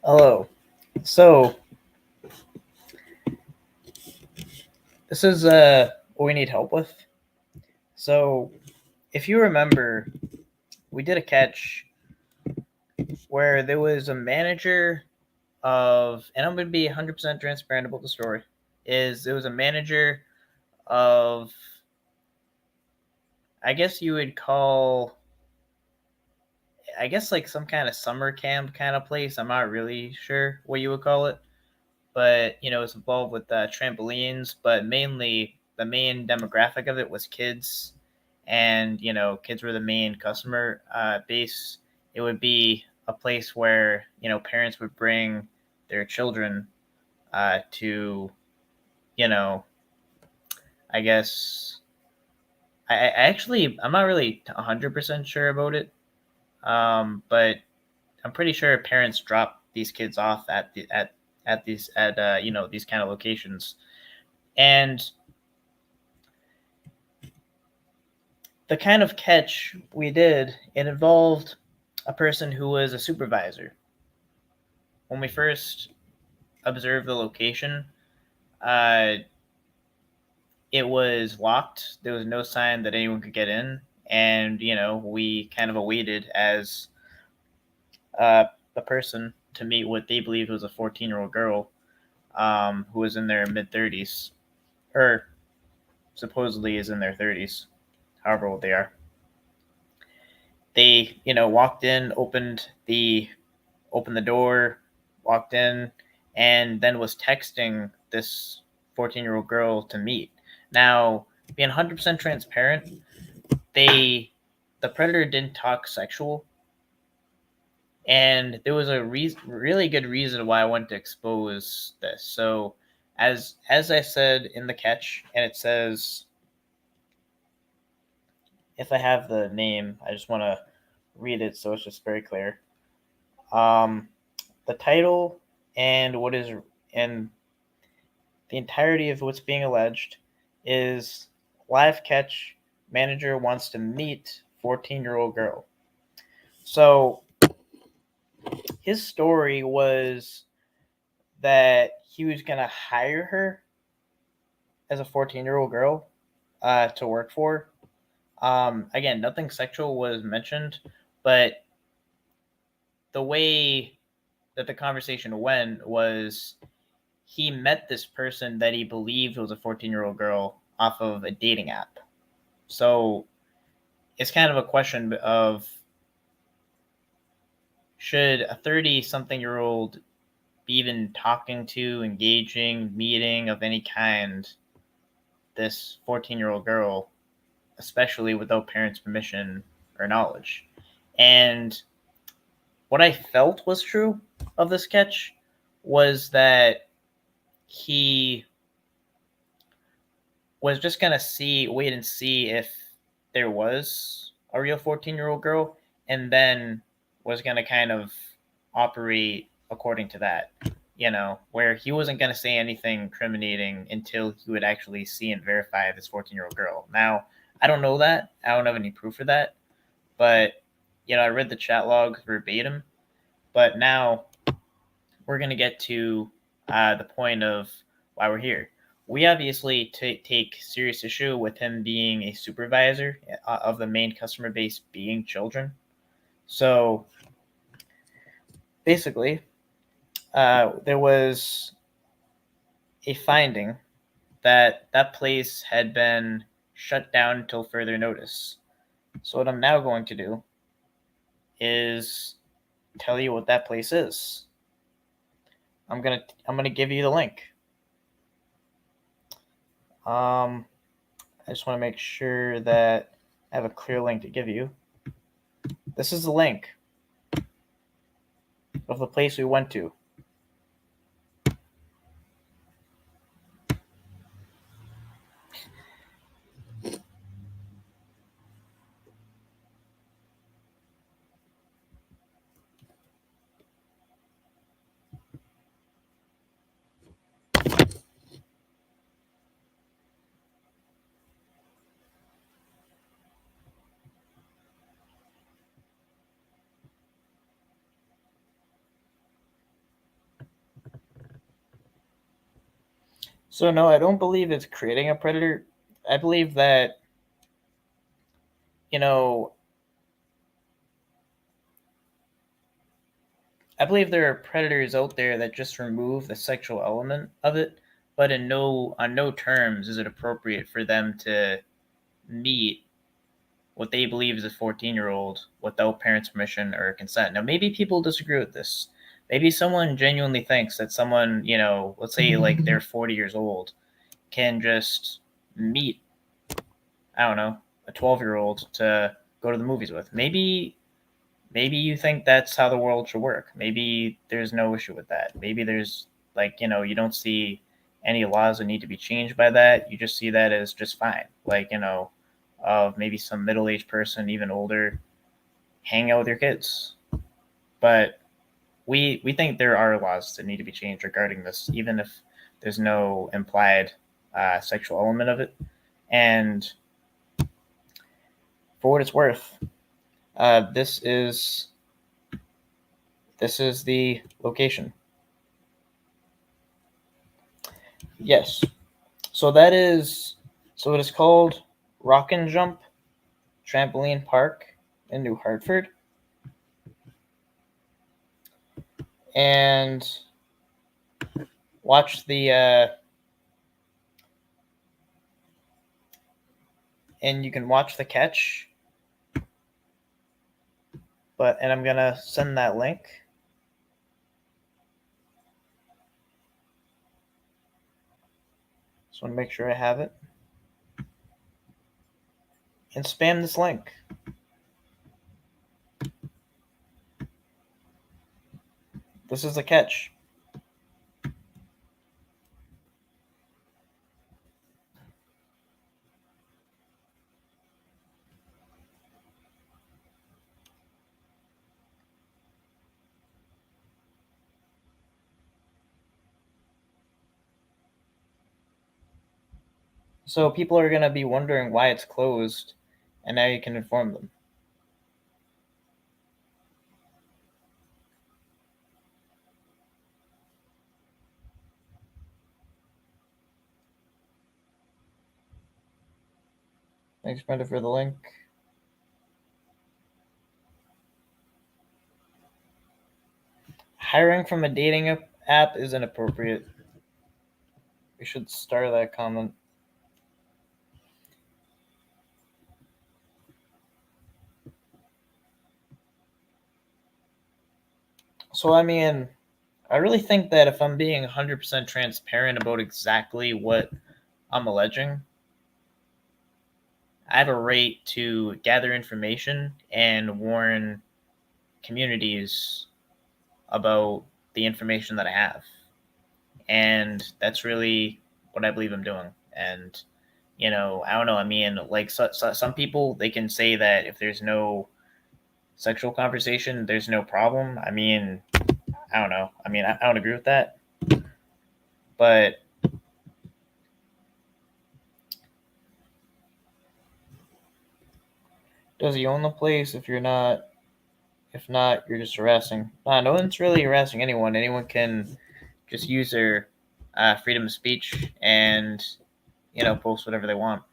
Hello. So this is what we need help with. So if you remember, we did a catch where there was a manager of, and I'm going to be 100% transparent about the story. Is there was a manager of, I guess you would call, I guess like some kind of summer camp kind of place. I'm not really sure what you would call it, but it's involved with trampolines, but mainly the main demographic of it was kids, and kids were the main customer base. It would be a place where parents would bring their children to you know I guess I actually I'm not really 100% sure about it, but I'm pretty sure parents drop these kids off at these at these kind of locations. And the kind of catch we did, it involved a person who was a supervisor. When we first observed the location, uh, it was locked. There was no sign that anyone could get in, and we kind of awaited as uh, a person to meet what they believed was a 14-year-old girl, who was in their mid 30s, or supposedly is in their 30s, however old they are. They walked in, opened the door, walked in, and then was texting this 14-year-old girl to meet. Now, being 100% transparent, the predator didn't talk sexual, and there was a really good reason why I wanted to expose this. So, as I said in the catch, and it says, if I have the name, I just want to read it so it's just very clear. Um, the title and what is and the entirety of what's being alleged is live catch manager wants to meet 14-year-old girl. So his story was that he was going to hire her as a 14-year-old girl to work for. Again, nothing sexual was mentioned, but the way that the conversation went was he met this person that he believed was a 14-year-old girl off of a dating app. So it's kind of a question of, should a 30 something year old be even talking to, engaging, meeting of any kind this 14-year-old girl, especially without parents' permission or knowledge? And what I felt was true of the sketch was that he was just gonna wait and see if there was a real 14-year-old girl, and then was gonna kind of operate according to that. Where he wasn't gonna say anything incriminating until he would actually see and verify this 14-year-old girl. Now, I don't know that. I don't have any proof for that, but I read the chat log verbatim. But now we're gonna get to the point of why we're here. We obviously take serious issue with him being a supervisor of the main customer base being children. So basically, there was a finding that that place had been shut down until further notice. So what I'm now going to do is tell you what that place is. I'm gonna give you the link. I just want to make sure that I have a clear link to give you. This is the link of the place we went to. So no, I don't believe it's creating a predator. I believe that, you know, I believe there are predators out there that just remove the sexual element of it, but on no terms is it appropriate for them to meet what they believe is a 14-year-old without parents' permission or consent. Now, maybe people disagree with this. Maybe someone genuinely thinks that someone, let's say like they're 40 years old, can just meet, I don't know, a 12-year-old to go to the movies with. Maybe you think that's how the world should work. Maybe there's no issue with that. Maybe there's like, you don't see any laws that need to be changed by that. You just see that as just fine. Like, of maybe some middle-aged person, even older, hang out with your kids. But we think there are laws that need to be changed regarding this, even if there's no implied sexual element of it. And for what it's worth, this is the location. Yes. So it is called Rock and Jump Trampoline Park in New Hartford. And watch the and you can watch the catch. And I'm gonna send that link. Just want to make sure I have it. And spam this link. This is the catch. So people are going to be wondering why it's closed, and now you can inform them. Thanks, Brenda, for the link. Hiring from a dating app is inappropriate. We should star that comment. So, I mean, I really think that if I'm being 100% transparent about exactly what I'm alleging, I have a right to gather information and warn communities about the information that I have. And that's really what I believe I'm doing. And, I don't know. I mean, like, some people, they can say that if there's no sexual conversation, there's no problem. I mean, I don't know. I mean, I don't agree with that. But does he own the place? If not, you're just harassing. No one's really harassing anyone. Anyone can just use their freedom of speech and, post whatever they want.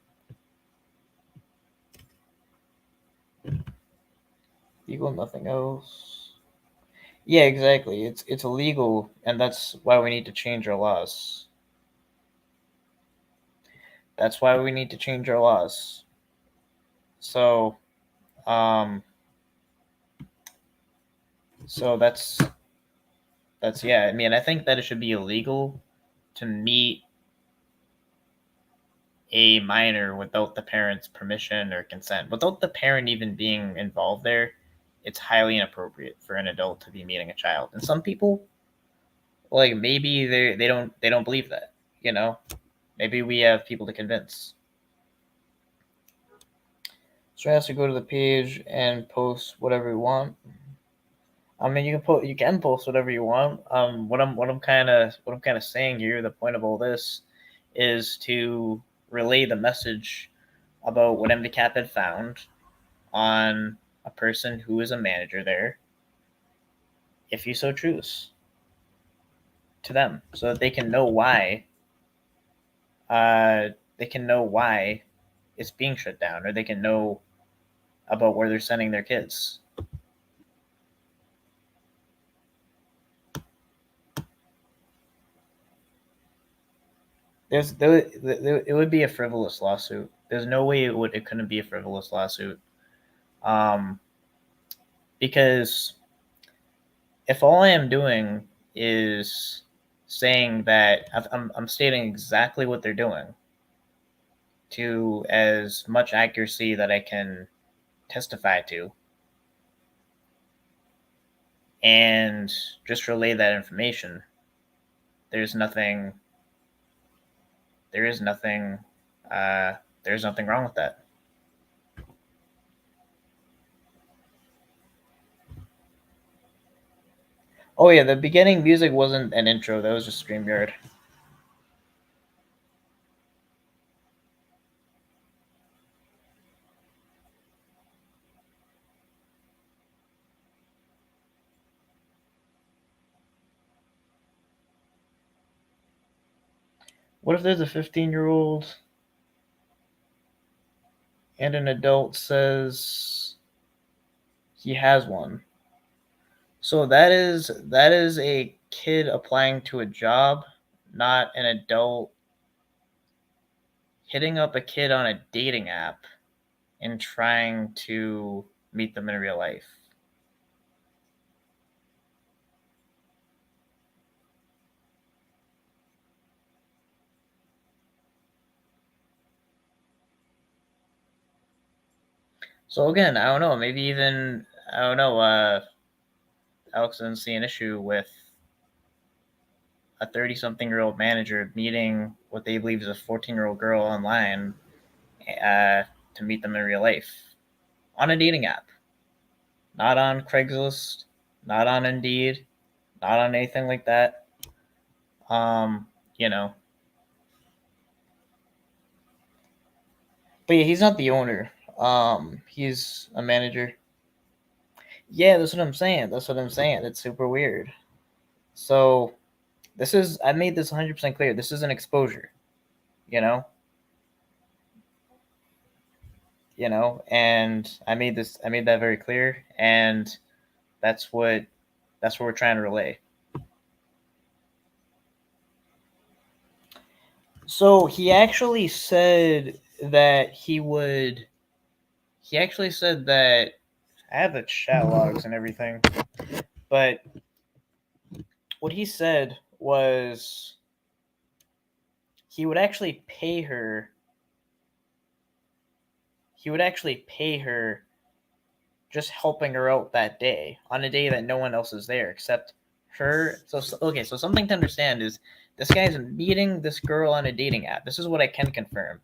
Legal, nothing else. Yeah, exactly. It's illegal, and that's why we need to change our laws. That's why we need to change our laws. So, um, so that's yeah. I mean, I think that it should be illegal to meet a minor without the parent's permission or consent. Without the parent even being involved there, it's highly inappropriate for an adult to be meeting a child. And some people, like, maybe they don't believe that. Maybe we have people to convince. So I have to go to the page and post whatever you want. I mean, you can post whatever you want. What I'm kind of saying here, the point of all this, is to relay the message about what MDCAP had found on a person who is a manager there, if you so choose, to them, so that they can know why they can know why it's being shut down, or they can know about where they're sending their kids. It would be a frivolous lawsuit. There's no way it couldn't be a frivolous lawsuit. Um, because if all I am doing is saying that I'm stating exactly what they're doing to as much accuracy that I can testify to, and just relay that information, there's nothing. There is nothing. There's nothing wrong with that. Oh yeah, the beginning music wasn't an intro. That was just StreamYard. What if there's a 15-year-old and an adult says he has one? So that is a kid applying to a job, not an adult hitting up a kid on a dating app and trying to meet them in real life. So again, I don't know. Maybe even I don't know. Alex doesn't see an issue with a 30-something-year-old manager meeting what they believe is a 14-year-old girl online uh, to meet them in real life on a dating app, not on Craigslist, not on Indeed, not on anything like that. Um, you know, but yeah, he's not the owner. He's a manager. Yeah, that's what I'm saying. That's what I'm saying. It's super weird. So I made this 100% clear. This is an exposure, you know, and I made that very clear, and that's what we're trying to relay. So he actually said that I have the chat logs and everything, but what he said was he would actually pay her he would actually pay her just helping her out that day, on a day that no one else is there except her. Okay, so something to understand is this guy's meeting this girl on a dating app. This is what I can confirm.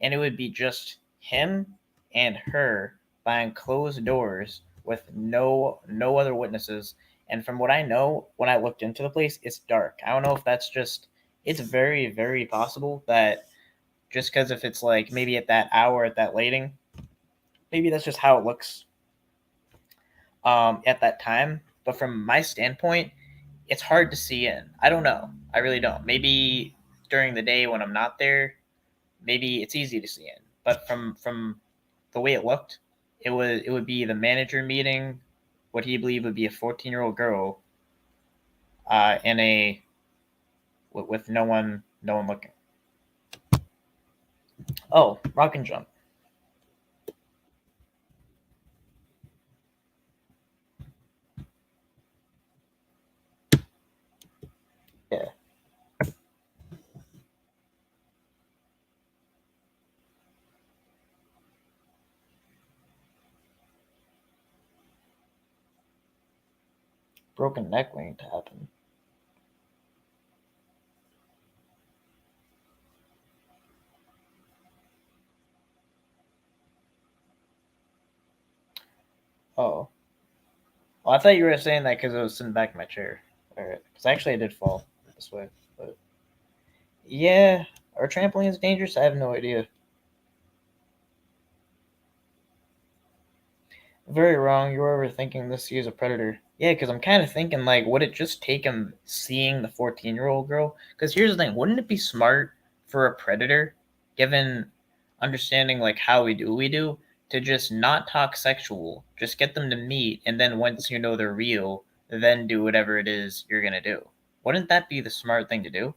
And it would be just him and her behind closed doors with no other witnesses. And from what I know, when I looked into the place, it's dark. I don't know if that's just it's very, very possible that just because if it's like maybe at that hour, at that lighting, maybe that's just how it looks at that time. But from my standpoint, it's hard to see in. I don't know. I really don't. Maybe during the day when I'm not there, maybe it's easy to see in. But from the way it looked, it would be the manager meeting what he believed would be a 14-year-old girl in a with no one looking. Oh, rock and jump. Yeah. Broken neck waiting to happen. Oh. Well, I thought you were saying that because I was sitting back in my chair. All right. Because actually I did fall this way. But yeah, are trampolines dangerous? I have no idea. Very wrong. You're overthinking this. He is a predator. Yeah, because I'm kind of thinking, like, would it just take him seeing the 14-year-old girl? Because here's the thing: wouldn't it be smart for a predator, given understanding like how we do, to just not talk sexual, just get them to meet, and then once you know they're real, then do whatever it is you're gonna do. Wouldn't that be the smart thing to do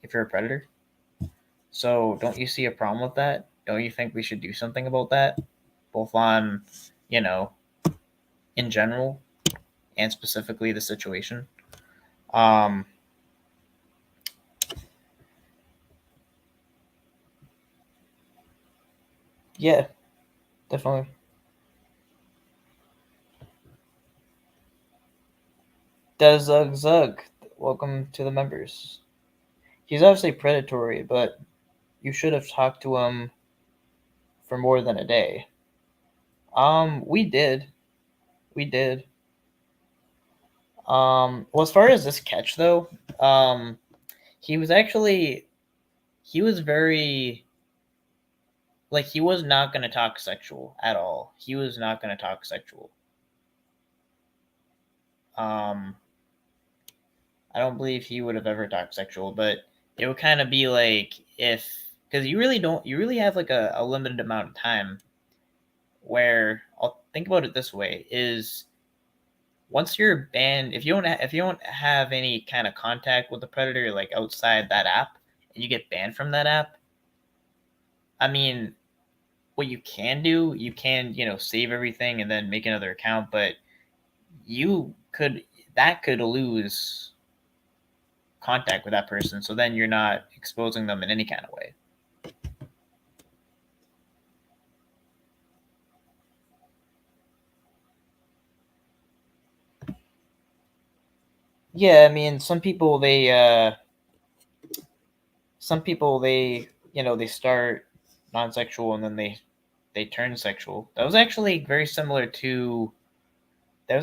if you're a predator? So don't you see a problem with that? Don't you think we should do something about that? Both on, you know, in general and specifically the situation. Um, yeah, definitely. Does Zug Zug? Welcome to the members. He's obviously predatory, but you should have talked to him for more than a day. We did. We did. Well, as far as this catch though, um, he was actually he was very like he was not going to talk sexual at all. He was not going to talk sexual. Um, I don't believe he would have ever talked sexual, but it would kind of be like if because you really have like a limited amount of time where I'll think about it this way is once you're banned if you don't have any kind of contact with the predator like outside that app and you get banned from that app, I mean what you can do, you can, save everything and then make another account, but you could that could lose contact with that person, so then you're not exposing them in any kind of way. Yeah, I mean, some people they start non-sexual and then they turn sexual. That was actually very similar to the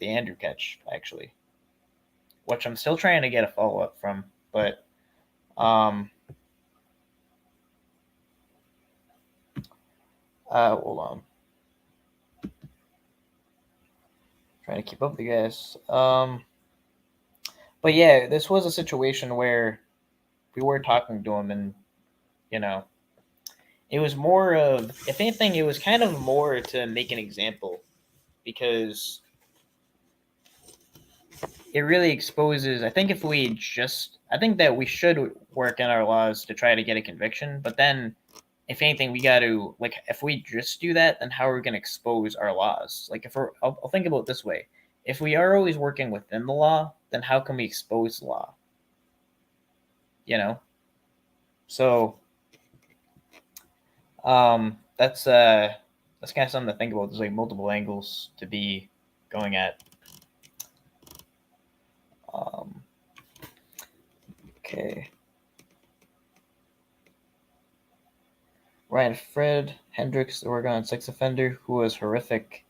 Andrew catch, actually, which I'm still trying to get a follow up from. But hold on, trying to keep up with you guys. But yeah, this was a situation where we were talking to him, and you know, it was more of, if anything, it was kind of more to make an example because it really exposes. I think that we should work in our laws to try to get a conviction, but then if anything, we got to, like, if we just do that, then how are we going to expose our laws? Like, I'll think about it this way: if we are always working within the law, then how can we expose the law? You know, so that's kind of something to think about. There's like multiple angles to be going at. Um, okay. Ryan Fred Hendricks, the Oregon sex offender who was horrific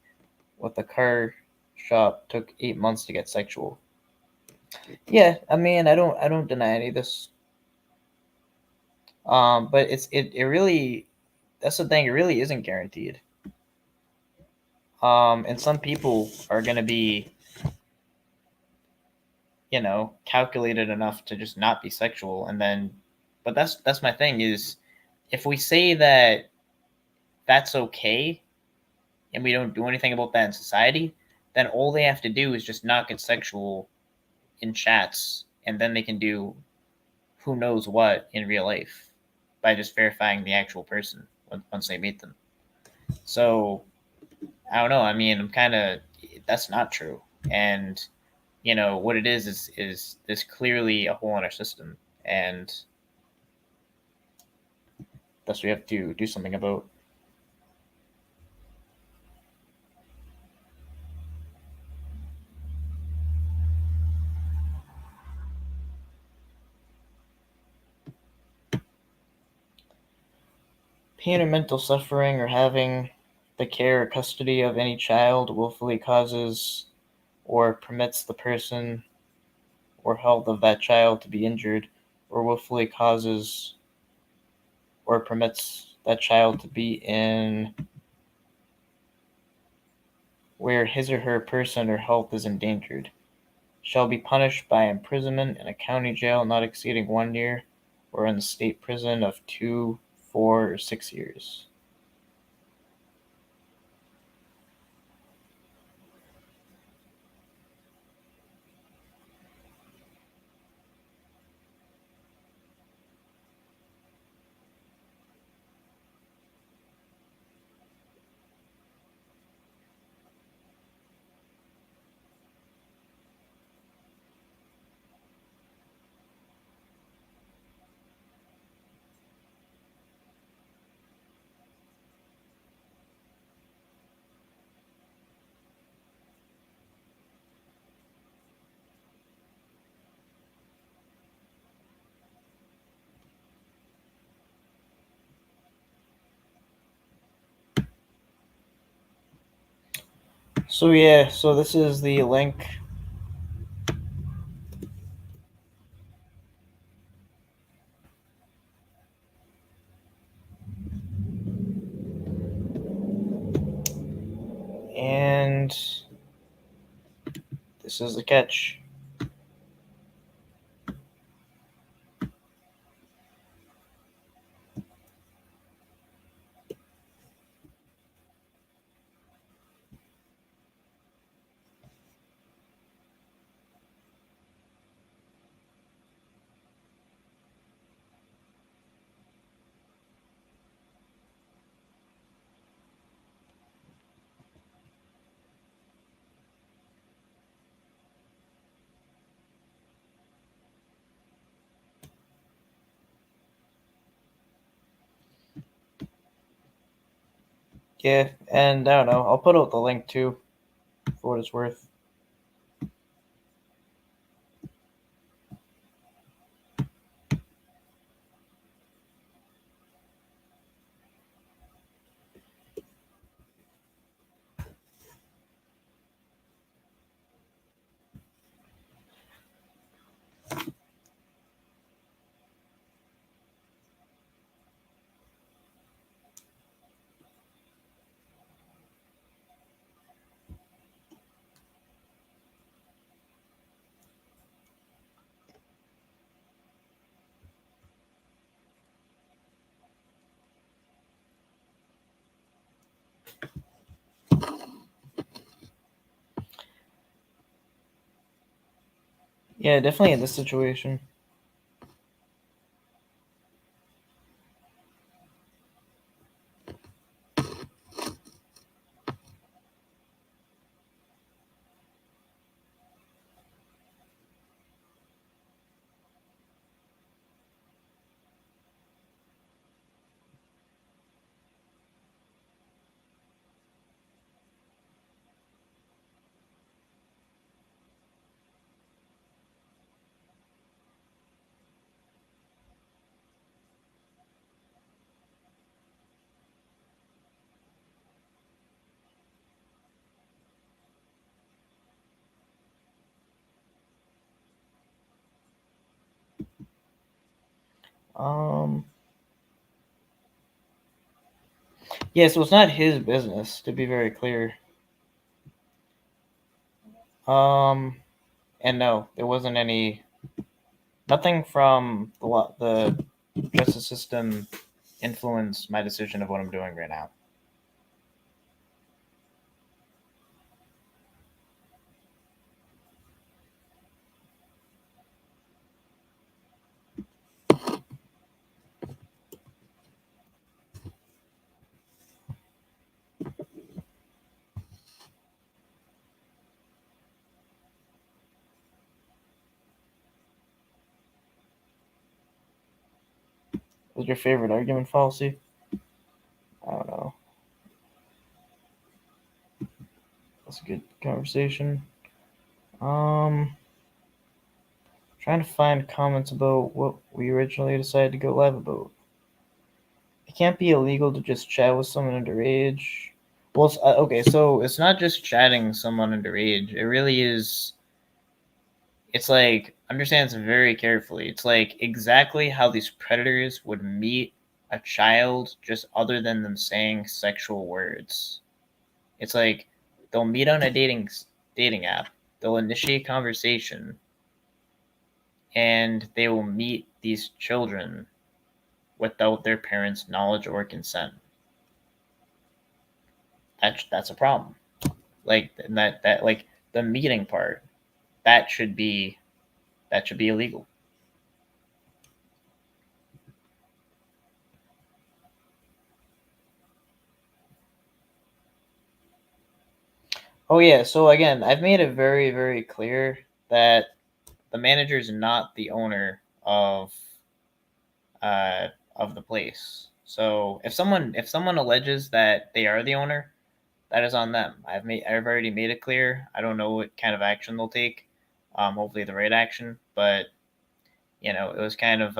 with the car shop, took 8 months to get sexual. Yeah, I mean, I don't deny any of this. But it really, that's the thing. It really isn't guaranteed. And some people are gonna be, calculated enough to just not be sexual, and then, but that's my thing is, if we say that that's okay, and we don't do anything about that in society, then all they have to do is just not get sexual in chats, and then they can do who knows what in real life by just verifying the actual person once they meet them. So I don't know. I mean, I'm kind of, that's not true, and what it is there's clearly a hole in our system, and that's what we have to do something about. Pain or mental suffering or having the care or custody of any child willfully causes or permits the person or health of that child to be injured, or willfully causes or permits that child to be in where his or her person or health is endangered, shall be punished by imprisonment in a county jail not exceeding 1 year, or in state prison of 2, 4, or 6 years. So yeah, so this is the link. And this is the catch. Yeah, and I don't know. I'll put out the link too, for what it's worth. Yeah, definitely in this situation. Um, yeah, so it's not his business, to be very clear. Um, and no, there wasn't nothing from the justice system influenced my decision of what I'm doing right now. What's your favorite argument fallacy? I don't know. That's a good conversation. Um, trying to find comments about what we originally decided to go live about. It can't be illegal to just chat with someone underage. Well, okay, so it's not just chatting someone underage. It really is. It's like, understand this very carefully. It's like exactly how these predators would meet a child, just other than them saying sexual words. It's like they'll meet on a dating app. They'll initiate conversation, and they will meet these children without their parents' knowledge or consent. That's a problem. Like that like the meeting part, that should be illegal. Oh yeah, so again, I've made it very, very clear that the manager is not the owner uh, of the place. So if someone alleges that they are the owner, that is on them. I've already made it clear. I don't know what kind of action they'll take. Hopefully the right action, but it was kind of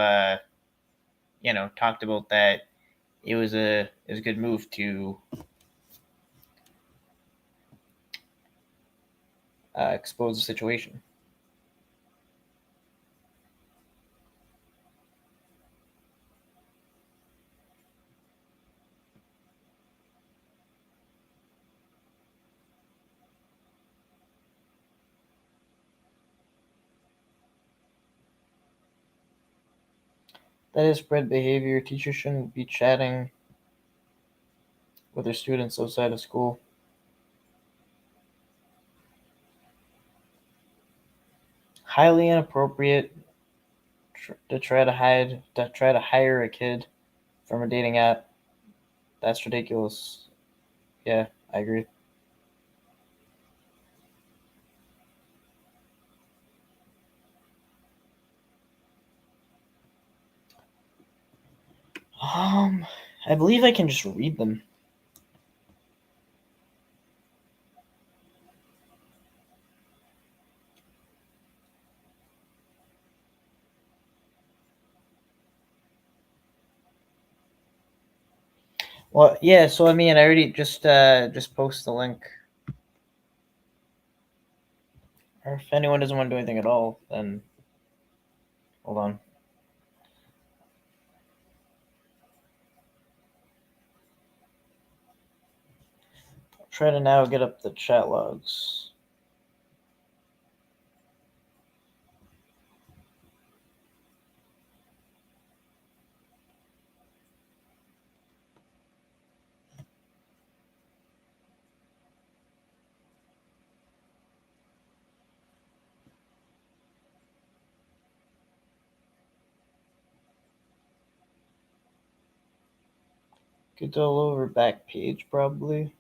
talked about that it was a good move to expose the situation. That is spread behavior. Teachers shouldn't be chatting with their students outside of school. Highly inappropriate to try to hire a kid from a dating app. That's ridiculous. Yeah, I agree. Um, I believe I can just read them. Well, yeah. So I mean, I already just post the link. Or if anyone doesn't want to do anything at all, then hold on. I'll try to now get up the chat logs. Get the lower back page probably.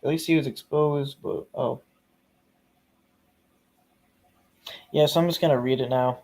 At least he was exposed, but oh. Yeah, so I'm just gonna read it now.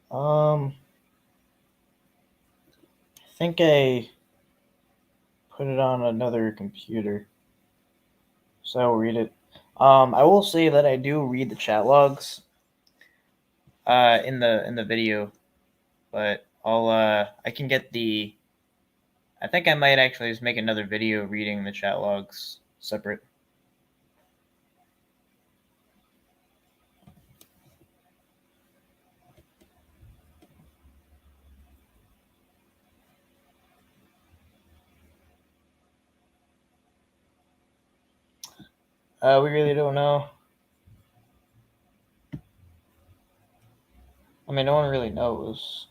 I think I put it on another computer, so I'll read it. I will say that I do read the chat logs in the video, but I can get the. I think I might actually just make another video reading the chat logs separate. We really don't know. I mean, no one really knows.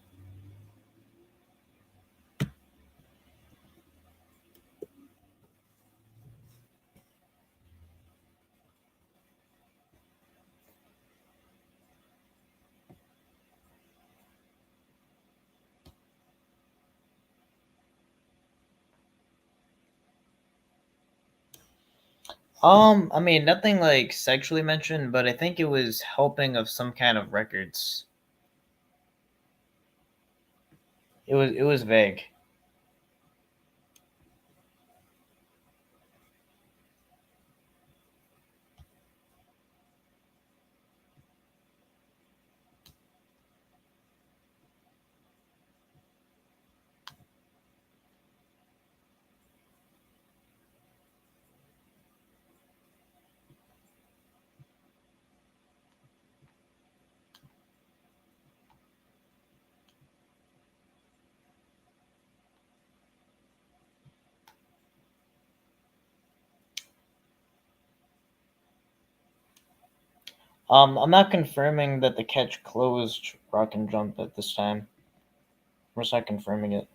I mean, nothing like sexually mentioned, but I think it was helping of some kind of records. It was vague. I'm not confirming that the catch closed Rock and Jump at this time. We're just not confirming it.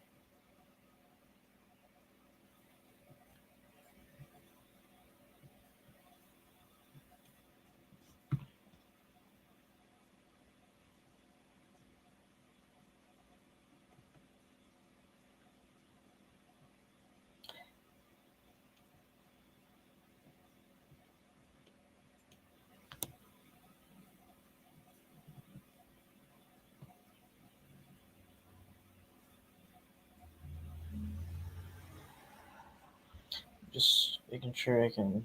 Just making sure I can.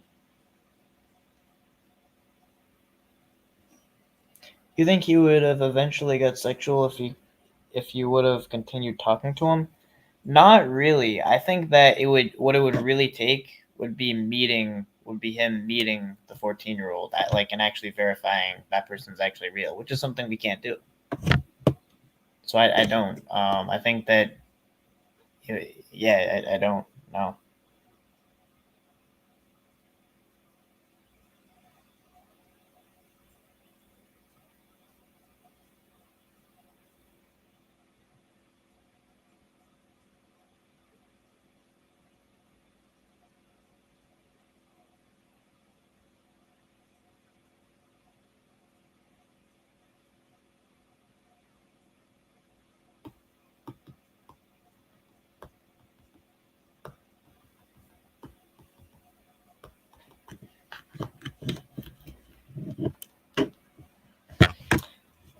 You think he would have eventually got sexual if you would have continued talking to him? Not really. I think that what it would really take would be him meeting the 14-year-old and actually verifying that person's actually real, which is something we can't do. So I don't. I think that yeah, I don't know.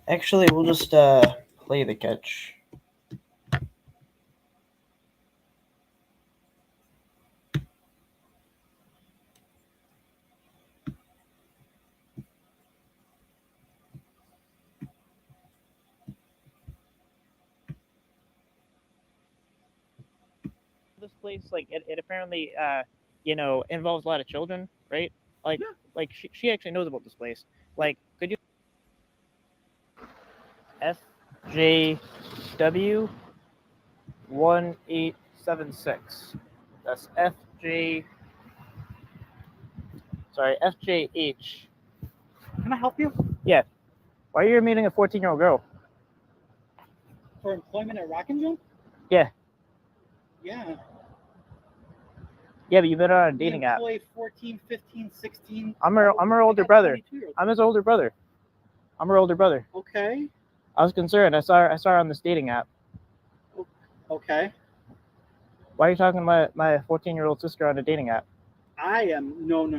Actually, we'll just play the catch. This place, like it apparently, involves a lot of children, right? Like, Yeah. like she actually knows about this place. Like, could you FJW 1876? That's FJ. Sorry, FJH. Can I help you? Yeah. Why are you meeting a 14-year-old girl? For employment at Rock and Jump? Yeah. Yeah. Yeah, but you met her on a We dating app. employ 14, 15, 16. I'm her older brother. I'm his older brother. I'm her older brother. Okay. I was concerned. I saw her on this dating app. Okay. Why are you talking about my 14-year-old sister on a dating app? I am no.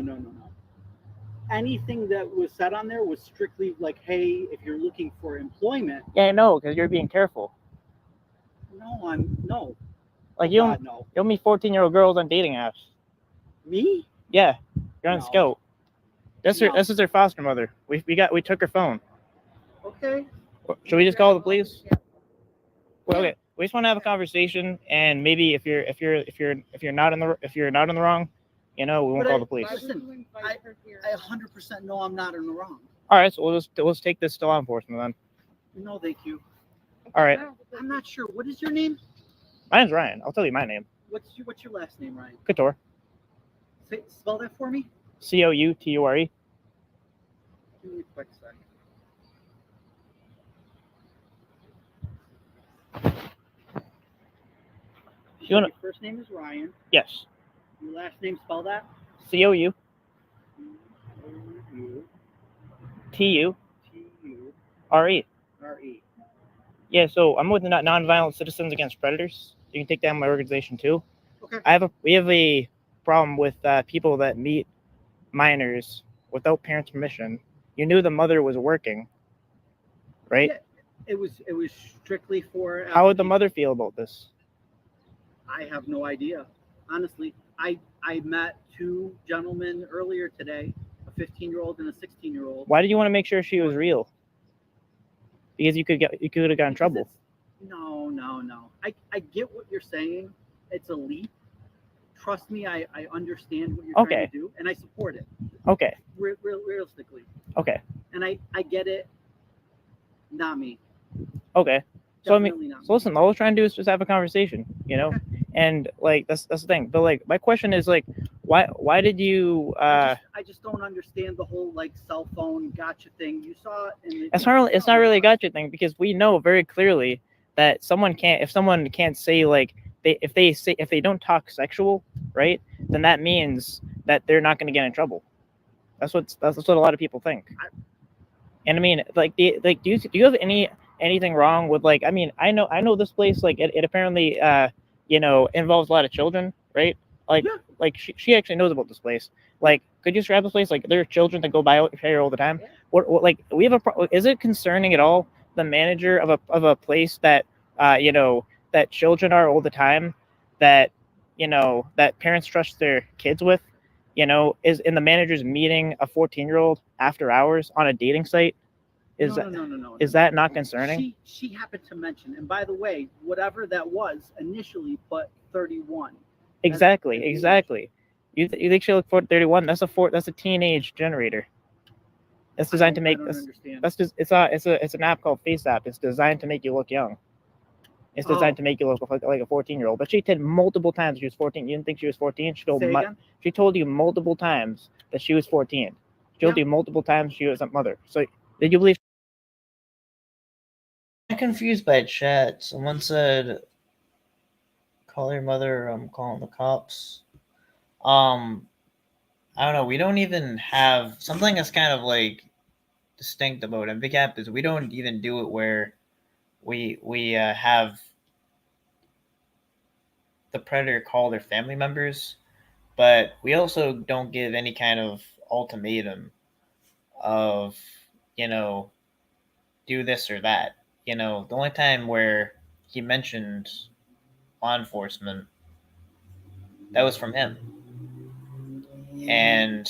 Anything that was said on there was strictly like, hey, if you're looking for employment. Yeah, I know, because you're being careful. No. Like God, no. you'll meet 14-year-old girls on dating apps. Me? Yeah, you're on No. Scout. This is her foster mother. We took her phone. Okay. Should we just call the police? Well, okay. We just want to have a conversation, and maybe if you're not in the wrong, we won't call the police. Listen, I 100% know I'm not in the wrong. All right, so we'll just take this to law enforcement then. No, thank you. All right. I'm not sure. What is your name? My name's Ryan. I'll tell you my name. What's your last name, Ryan? Couture. Spell that for me. Couture. Give me a quick second. Your first name is Ryan. Yes. Your last name, spell that. Couture. Yeah, so I'm with the Nonviolent Citizens Against Predators. You can take down my organization too. Okay. We have a problem with people that meet minors without parents' permission. You knew the mother was working, right? Yeah, it was strictly for. How would the mother feel about this? I have no idea. Honestly, I met two gentlemen earlier today, a 15-year-old and a 16-year-old. Why did you want to make sure she was real? Because you could have got in trouble. No. I get what you're saying. It's a leap. Trust me, I understand what you're trying to do, and I support it. Okay. Realistically. Okay. And I get it. Not me. Okay. So I mean, Definitely not so me. listen, all I was trying to do is just have a conversation, you know, and like that's the thing. But like my question is like, why did you? I just don't understand the whole like cell phone gotcha thing. You saw it in the. It's not really a gotcha thing because we know very clearly that someone can't say like if they don't talk sexual, right? Then that means that they're not going to get in trouble. That's what a lot of people think. And I mean, like, do you have anything wrong with like? I mean, I know this place like it apparently involves a lot of children, right? Like Yeah. like she actually knows about this place. Like, could you describe this place? Like, there are children that go by here all the time. What like we have is it concerning at all the manager of a place that that children are all the time, that that parents trust their kids with, is in the manager's meeting a 14-year-old after hours on a dating site? No. Is that not concerning? She happened to mention, and by the way, whatever that was initially put 31. Exactly. You think she looked for 31? That's a teenage generator. It's designed to make this. Understand. That's just it's an app called FaceApp. It's designed to make you look young. It's designed to make you look like a 14-year-old. But she said multiple times she was 14. You didn't think she was 14? She told you multiple times that she was 14. She told you multiple times she was a mother. So did you believe? I'm confused by chat. Someone said, "Call your mother. I'm calling the cops." I don't know. We don't even have something that's kind of like distinct about MVCAP is we don't even do it where we have the predator call their family members, but we also don't give any kind of ultimatum of do this or that. The only time where he mentioned law enforcement, that was from him, and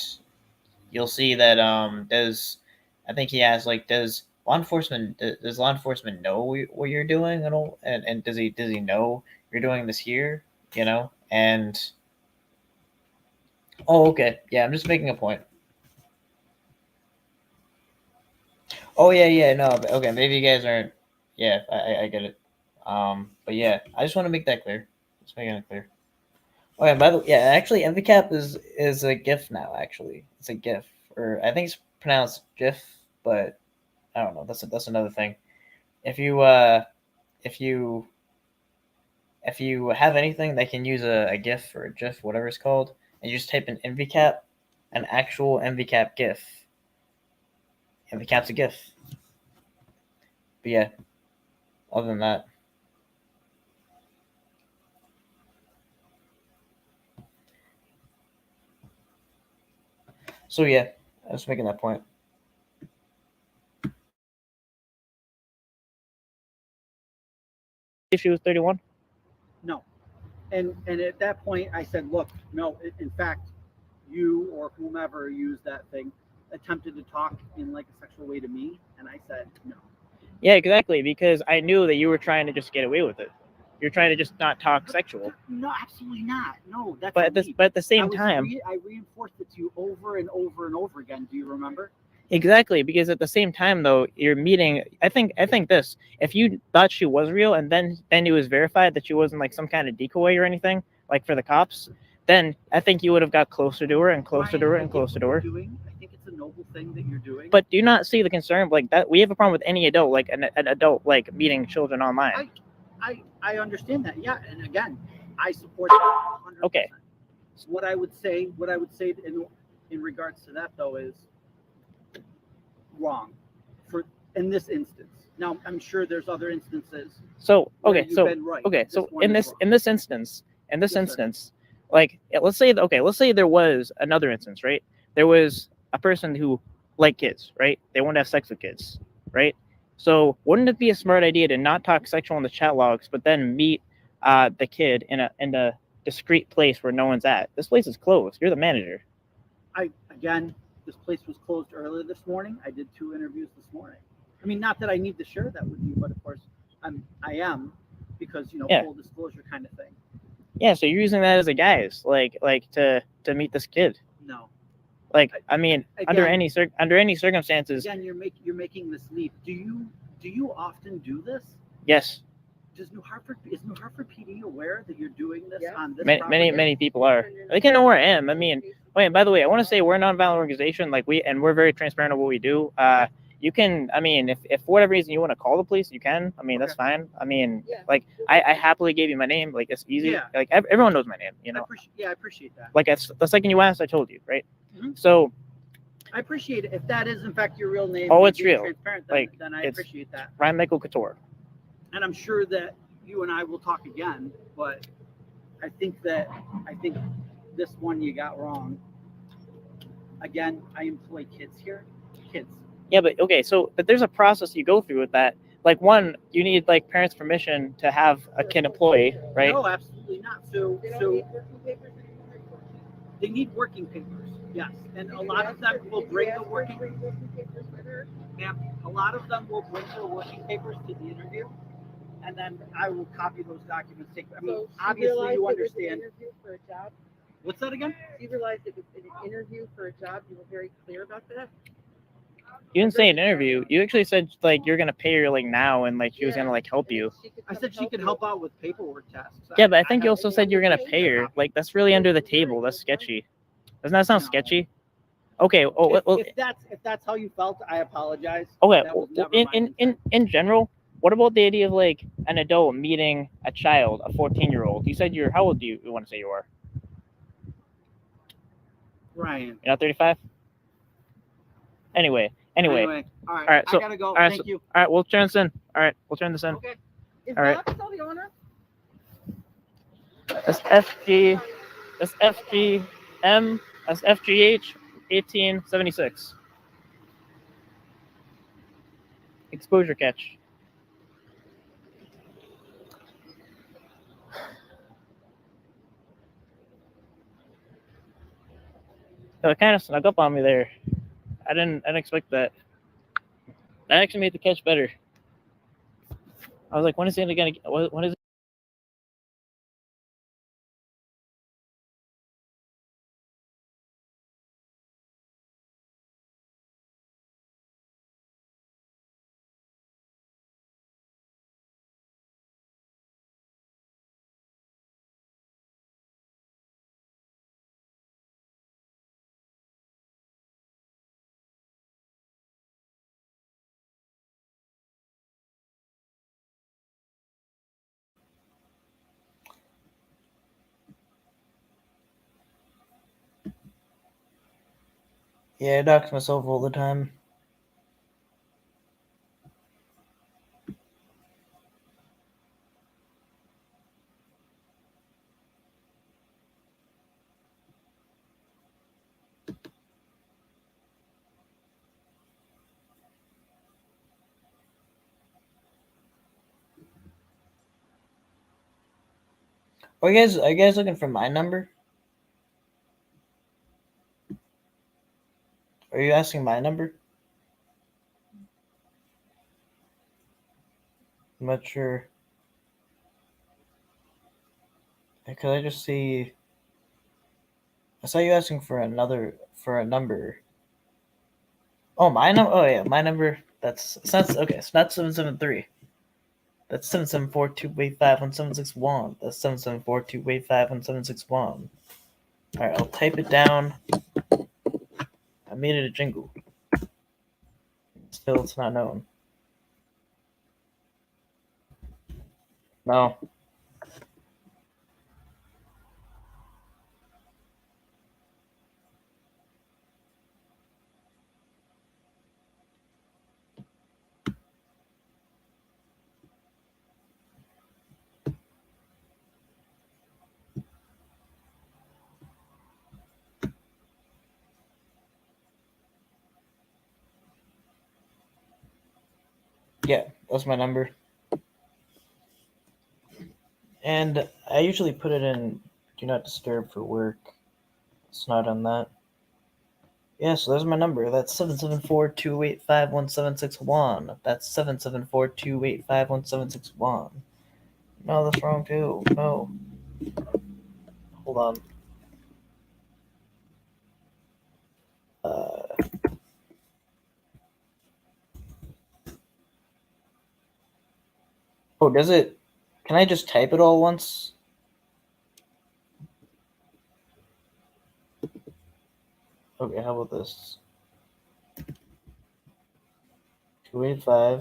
you'll see that I think he asked like does law enforcement know what you're doing and does he know you're doing this here, and okay, yeah, I'm just making a point. No, okay, maybe you guys aren't. Yeah, I get it. But yeah, I just want to make that clear. Just making it clear. Okay, by the way, yeah, actually, MVCAP is a GIF now. Actually, it's a GIF, or I think it's pronounced GIF, but I don't know. That's another thing. If you have anything that can use a GIF or a GIF, whatever it's called, and you just type in MVCAP, an actual MVCAP GIF. MVCAP's a GIF. But yeah, other than that. So yeah, I was making that point. If she was 31? No. And at that point, I said, look, no. In fact, you or whomever used that thing attempted to talk in like a sexual way to me, and I said no. Yeah, exactly. Because I knew that you were trying to just get away with it. You're trying to just not talk sexual. No, absolutely not. No, that's. But at the same time, I reinforced it to you over and over and over again. Do you remember? Exactly, because at the same time, though, you're meeting. I think this. If you thought she was real, and then it was verified that she wasn't like some kind of decoy or anything, like for the cops, then I think you would have got closer to her and closer to her and closer to her. I think it's a noble thing that you're doing. But do you not see the concern like that? We have a problem with any adult, like an adult, like meeting children online. I understand that. Yeah, and again, I support that 100%. Okay. What I would say in regards to that though is wrong in this instance. Now I'm sure there's other instances. So right. So in this instance, like let's say there was another instance, right? there was a person who liked kids, right? They wanted to have sex with kids, right? So wouldn't it be a smart idea to not talk sexual in the chat logs, but then meet the kid in a discreet place where no one's at? This place is closed. You're the manager. This place was closed earlier this morning. I did 2 interviews this morning. I mean, not that I need to share that with you, but of course I am, because full disclosure kind of thing. Yeah, so you're using that as a guise, like to meet this kid. No. Like, I mean, under any circumstances. Again, you're making this leap. Do you often do this? Yes. Is New Hartford PD aware that you're doing this on this property? Many people are. They can know where I am. I mean, and by the way, I want to say we're a nonviolent organization. Like we're very transparent on what we do. You can, I mean, if for whatever reason you want to call the police, you can. I mean, that's fine. I mean, like I happily gave you my name. Like it's easy. Yeah. Like everyone knows my name. I appreciate that. Like the second you asked, I told you, right? Mm-hmm. So. I appreciate it. If that is in fact your real name, it's real. Then I appreciate that. Ryan Michael Couture. And I'm sure that you and I will talk again, but I think this one you got wrong. Again, I employ kids here. Kids. Yeah, but okay, but there's a process you go through with that. Like one, you need like parents' permission to have a kid employee, right? No, absolutely not. So they need working papers. Yes, and a lot of them will bring the working papers with her. Ma'am, a lot of them will bring their working papers to the interview, and then I will copy those documents. I mean, so obviously you understand. An interview for a job. What's that again? You realized it was an interview for a job. You were very clear about that. You didn't say an interview. You actually said like you're gonna pay her like now, and like she was gonna like help you. I said she could help out with paperwork tasks. Yeah, but I think you also said you're gonna pay her. Like that's really under the table. That's sketchy. Doesn't that sound sketchy? Okay. If that's how you felt, I apologize. Okay. In general, what about the idea of like an adult meeting a child, a 14-year-old? You said how old do you want to say you are? Ryan. You're not 35? Anyway. All right. So, I gotta go. Thank you. All right, we'll turn this in. Okay. Is Bob still the owner? That's FG. That's FGM. That's FGH 1876. Exposure catch. So it kind of snuck up on me there. I didn't expect that. That actually made the catch better. I was like, when is it gonna? When is it? Yeah, I dox myself all the time. Are you guys looking for my number? Are you asking my number? I'm not sure. Because I just see. I saw you asking for a number. Oh, my number. Oh yeah, my number. It's not 773. That's 774-285-1761. That's 774-285-1761. All right, I'll type it down. I made it a jingle. Still, it's not known. No. Yeah, that's my number. And I usually put it in do not disturb for work. It's not on that. Yeah, so there's my number. That's 774-285-1761. That's 774-285-1761. No, that's wrong too. No. Hold on. Uh, oh, does it? Can I just type it all once? Okay, how about this? 285-1761.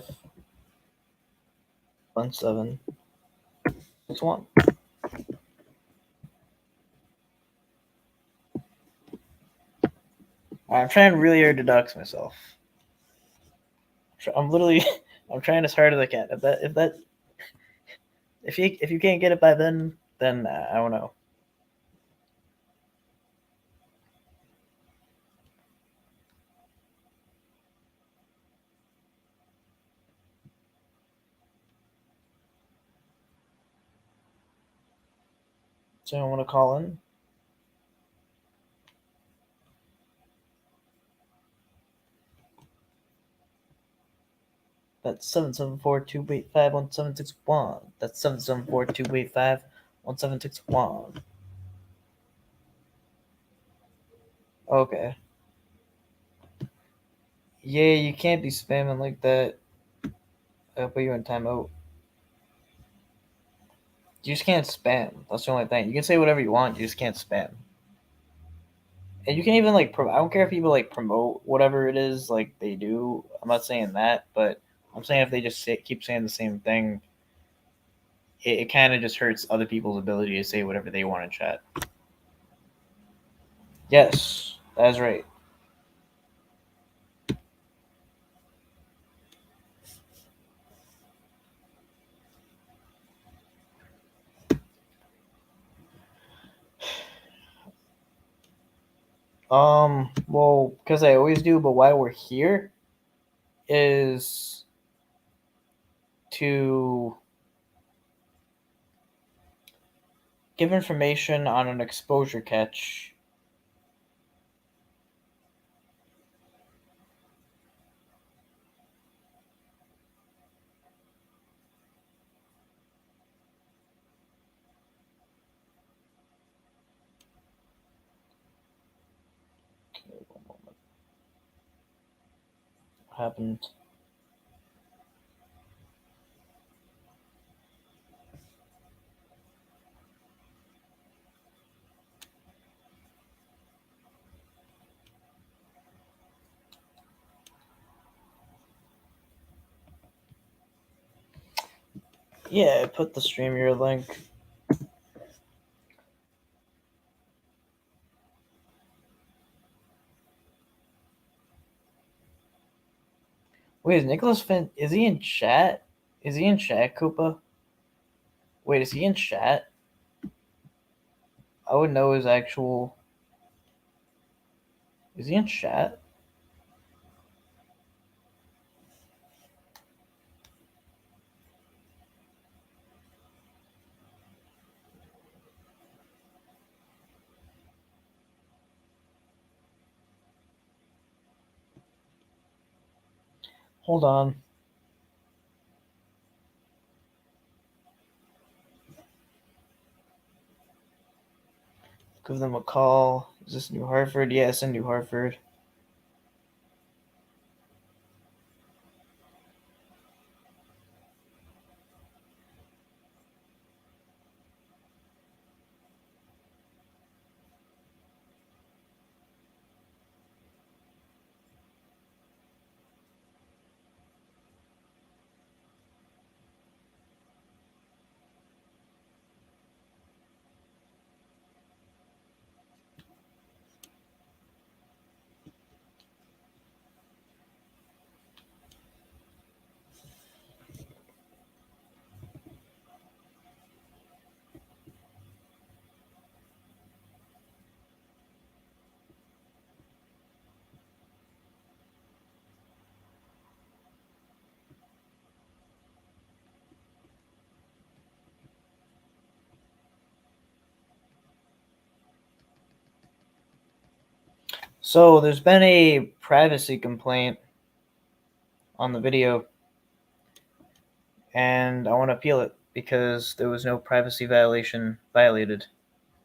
I'm trying really hard to dox myself. I'm literally, I'm trying as hard as I can. If you can't get it by then I don't know. So I want to call in. That's 774-285-1761. That's 774-285-1761. Okay. Yeah, you can't be spamming like that. I'll put you in timeout. You just can't spam. That's the only thing. You can say whatever you want. You just can't spam. And you can even like I don't care if people like promote whatever it is like they do. I'm not saying that, but I'm saying if they just keep saying the same thing, it kind of just hurts other people's ability to say whatever they want in chat. Yes, that's right. Well, because I always do, but why we're here is to give information on an exposure catch. Okay, 1 moment. What happened? Yeah, I put the StreamYard link. Wait, is Nicholas Finn? Is he in chat? Is he in chat, Koopa? Wait, is he in chat? I would know his actual. Is he in chat? Hold on. Give them a call. Is this New Hartford? Yeah, it's in New Hartford. So there's been a privacy complaint on the video, and I want to appeal it because there was no privacy violation violated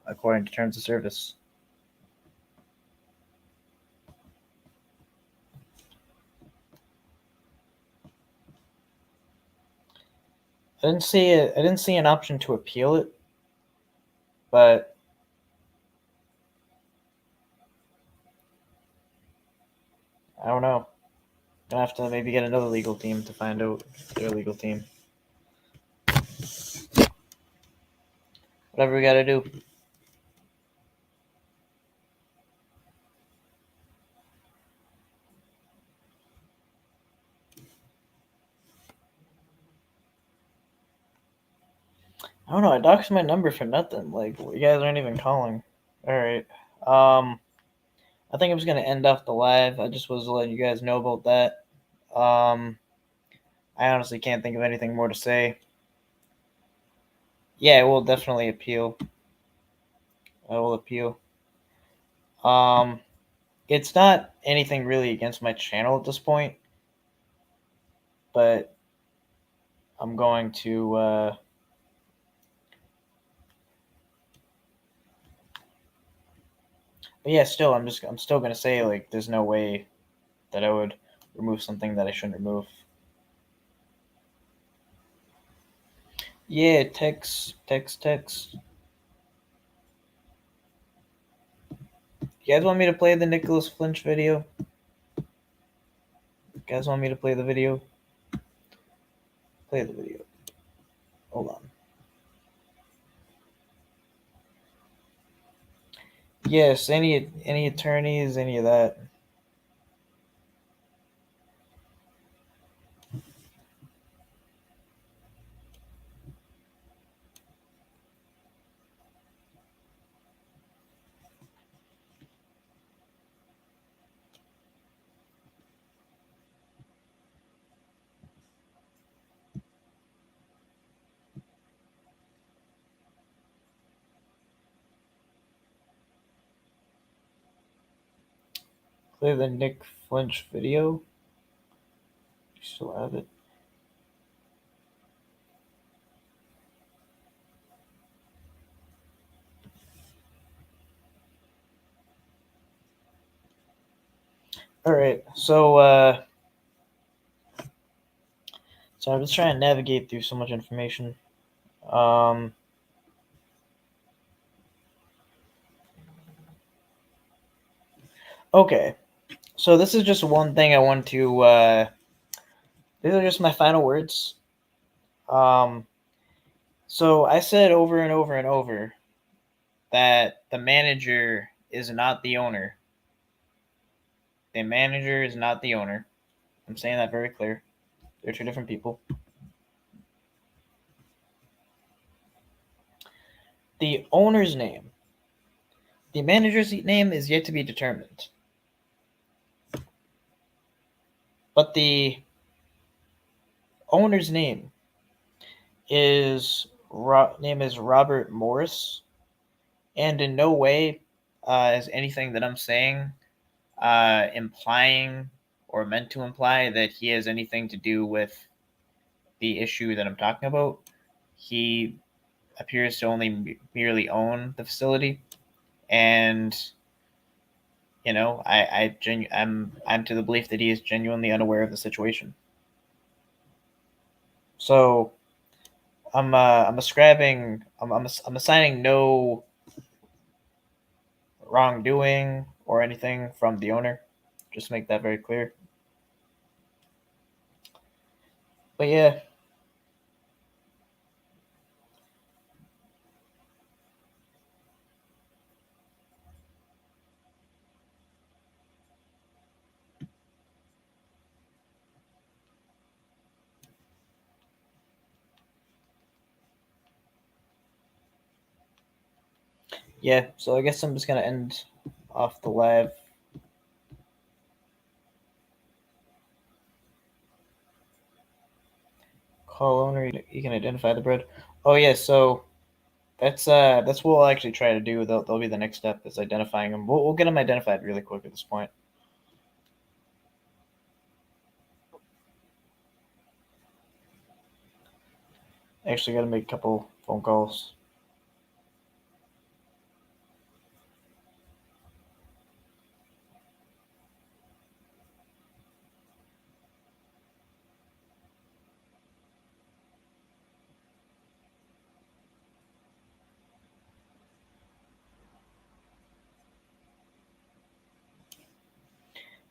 according to terms of service. I didn't see an option to appeal it, but I don't know. I'm gonna have to maybe get another legal team to find out their legal team. Whatever we gotta do. I don't know. I doxed my number for nothing. Like, you guys aren't even calling. All right. I think I'm just gonna end off the live. I just was letting you guys know about that. I honestly can't think of anything more to say. Yeah, I will definitely appeal. I will appeal. It's not anything really against my channel at this point, but I'm going to. But yeah, still, I'm still gonna say, like, there's no way that I would remove something that I shouldn't remove. Yeah, text. You guys want me to play the Nicholas Flinch video? You guys want me to play the video? Play the video. Hold on. Yes, any attorneys, any of that. Play the Nick Flinch video. You still have it. All right, so I'm just trying to navigate through so much information. Okay, so this is just one thing I want to. These are just my final words. So I said over and over and over that the manager is not the owner. The manager is not the owner. I'm saying that very clear. They're two different people. The owner's name. The manager's name is yet to be determined. But the owner's name is Robert Morris, and in no way is anything that I'm saying implying or meant to imply that he has anything to do with the issue that I'm talking about. He appears to only merely own the facility, and I'm to the belief that he is genuinely unaware of the situation. So I'm assigning no wrongdoing or anything from the owner. Just make that very clear. But yeah. Yeah, so I guess I'm just gonna end off the live. Call owner, you can identify the bread. Oh yeah, so That's what we'll actually try to do. They'll be the next step is identifying them. We'll get them identified really quick at this point. Actually, got to make a couple phone calls.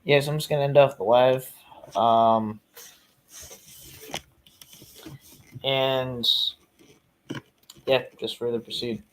Yeah, so I'm just gonna end off the live. And yeah, just further proceed.